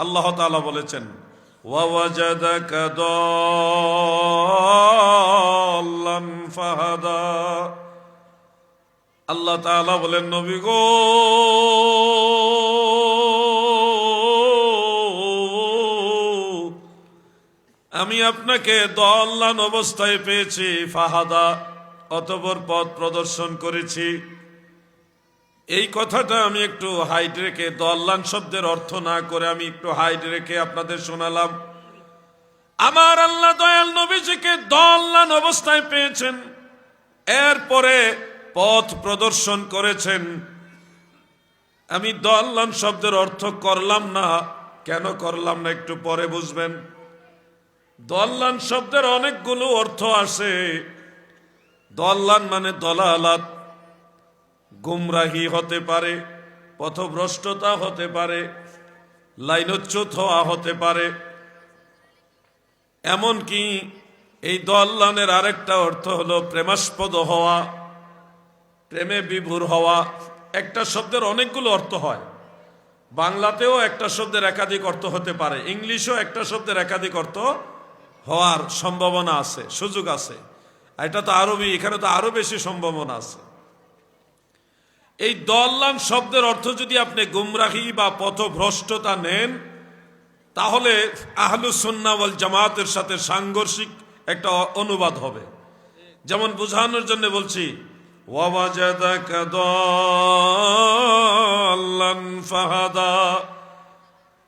আল্লাহ তাআলা বলেছেন ওয়াওয়াজাদাকা দাল্লান ফাহাদা। আল্লাহ তাআলা বলেন নবী গো, আমি আপনাকে দল্লান অবস্থায় পেয়েছি, ফাহাদা অতঃপর পথ প্রদর্শন করেছি। এই কথাটা আমি একটু হাইড রেখে, দল্লান শব্দের অর্থ না করে আমি একটু হাইড রেখে আপনাদের শোনালাম। আমার আল্লাহ দয়াল নবীজিকে দল্লান অবস্থায় পেয়েছেন, এরপরে পথ প্রদর্শন করেছেন। আমি দল্লান শব্দের অর্থ করলাম না, কেন করলাম না একটু পরে বুঝবেন। দল্লান শব্দের অনেকগুলো অর্থ আছে। দল্লান মানে দলালাত, গুমরাহি হতে পারে, পথভ্রষ্টতা হতে পারে, লাইনচ্যুত হওয়া হতে পারে। এমনকি এই দল্লানের আরেকটা অর্থ হলো প্রেমাস্পদ হওয়া, প্রেমে বিভোর হওয়া। একটা শব্দের অনেকগুলো অর্থ হয়। বাংলাতেও একটা শব্দের একাধিক অর্থ হতে পারে, ইংলিশেও একটা শব্দের একাধিক অর্থ হওয়ার সম্ভাবনা আছে, সুযোগ আছে। এটা তো আরবি, এখানে তো আরো বেশি সম্ভাবনা আছে। এই দল্লান শব্দের অর্থ যদি আপনি গুমরাহি বা পথভ্রষ্টতা নেন, তাহলে আহলুস সুন্নাহ ওয়াল জামাতের সাথে সাংঘর্ষিক একটা অনুবাদ হবে। যেমন বোঝানোর জন্য বলছি, ওয়াওয়াজাদাকা দাল্লান ফাহাদা।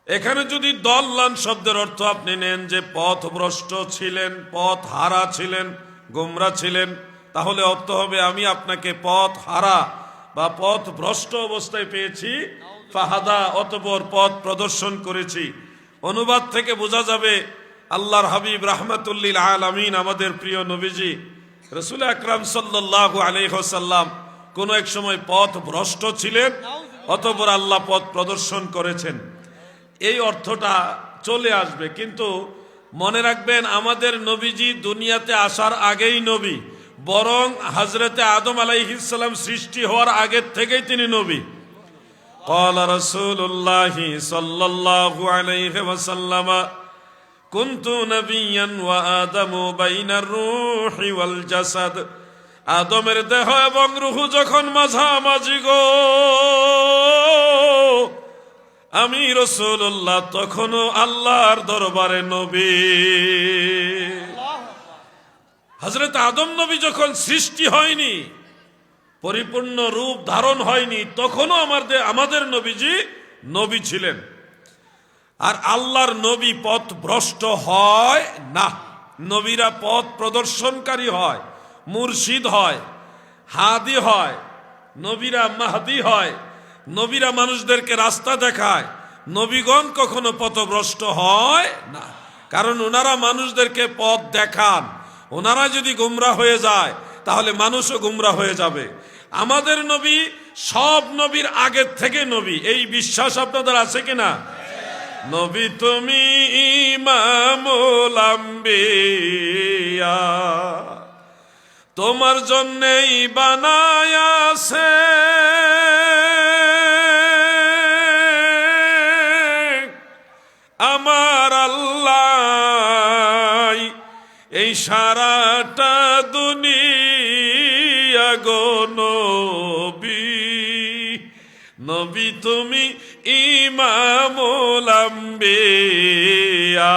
এখানে যদি দল্লান শব্দের অর্থ আপনি নেন যে পথভ্রষ্ট ছিলেন, পথ হারা ছিলেন, গোমরা ছিলেন, তাহলে অর্থ হবে আমি আপনাকে পথ হারা বা পথ ভ্রষ্ট অবস্থায় পেয়েছি, ফাহাদা অতঃপর পথ প্রদর্শন করেছি। অনুবাদ থেকে বোঝা যাবে আল্লাহর হাবিব রাহমাতুল্লিল আলামিন আমাদের প্রিয় নবীজি রাসূল আকরাম সাল্লাল্লাহু আলাইহি ওয়াসাল্লাম কোন এক সময় পথ ভ্রষ্ট ছিলেন, অতঃপর আল্লাহ পথ প্রদর্শন করেছেন। এই অর্থটা চলে আসবে, কিন্তু মনে রাখবেন আমাদের নবীজি দুনিয়াতে আসার আগেই নবী, বরং হযরতে আদম আলাইহিস সালাম সৃষ্টি হওয়ার আগের থেকেই তিনি নবী। ক্বালা রাসূলুল্লাহি সাল্লাল্লাহু আলাইহি ওয়াসাল্লাম কুনতু নাবিয়্যান ওয়া আদামু বাইনার রূহি ওয়াল জাসাদ। আদমের দেহ এবং রূহ যখন মাঝামাঝি গো, আমি রাসূলুল্লাহ তখনও আল্লাহর দরবারে নবী। হযরত আদম নবী যখন সৃষ্টি হয়নি, পরিপূর্ণ রূপ ধারণ হয়নি, তখনও আমাদের নবীজি নবী ছিলেন। আর আল্লাহর নবী পথ ভ্রষ্ট হয় না। নবীরা পথ প্রদর্শনকারী হয়, মুর্শিদ হয়, হাদি হয়, নবীরা মাহদি হয়, নবীরা মানুষদেরকে রাস্তা দেখায়। নবীগণ কখনো পথভ্রষ্ট হয় না, কারণ ওনারা মানুষদেরকে পথ দেখান। ওনারা যদি গুমরা হয়ে যায় তাহলে মানুষও গুমরা হয়ে যাবে। আমাদের নবী সব নবীর আগের থেকে নবী, এই বিশ্বাস আপনাদের আছে কিনা? নবী তুমি ইমামুল আম্বিয়া, তোমার জন্যই বানায়াছে আমার আল্লাহ এই সারাটা দুনিয়া গো নবী। নবী তুমি ইমামুল আম্বিয়া।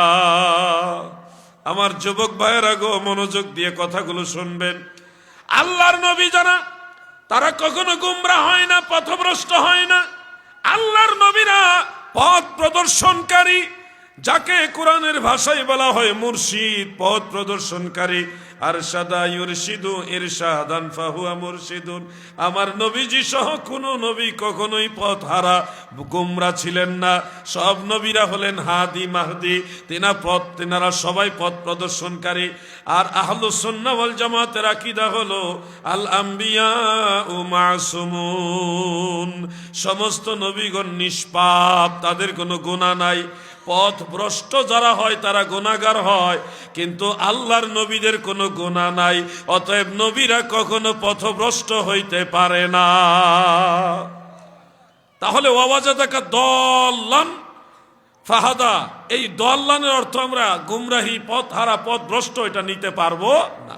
আমার যুবক ভাইয়েরা গো, মনোযোগ দিয়ে কথাগুলো শুনবেন। আল্লাহর নবী যারা, তারা কখনো গুমরা হয় না, পথভ্রষ্ট হয় না। আল্লাহর নবীরা পথ প্রদর্শনকারী, যাকে কোরআনের ভাষায় বলা হয় মুর্শিদ, পথ প্রদর্শনকারী। আরশাদা ইরশিদু ইরশাদান ফাহুয়া মুরশিদুন। আমার নবীজি সহ কোন নবী কখনোই পথ হারা গুমরা ছিলেন না। সব নবীরা হলেন হাদি মাহদি, তেনারা সবাই পথ প্রদর্শনকারী। আর আহলুস সুন্নাহ ওয়াল জামাতের আকীদা হলো আল আম্বিয়া ও মাসুমুন, সমস্ত নবীগণ নিষ্পাপ, তাদের কোনো গুনাহ নাই। পথ ভ্রষ্ট যারা হয় তারা গুনাহগার হয়, কিন্তু আল্লাহর নবীদের কোনো গুনাহ নাই। অতএব নবীরা কখনো পথভ্রষ্ট হইতে পারে না। তাহলে ওয়াওয়াজাদাকা দাল্লান, ফাহাদা, এই দল্লানের অর্থ আমরা গুমরাহি, পথ হারা, পথ ভ্রষ্ট এটা নিতে পারবো না।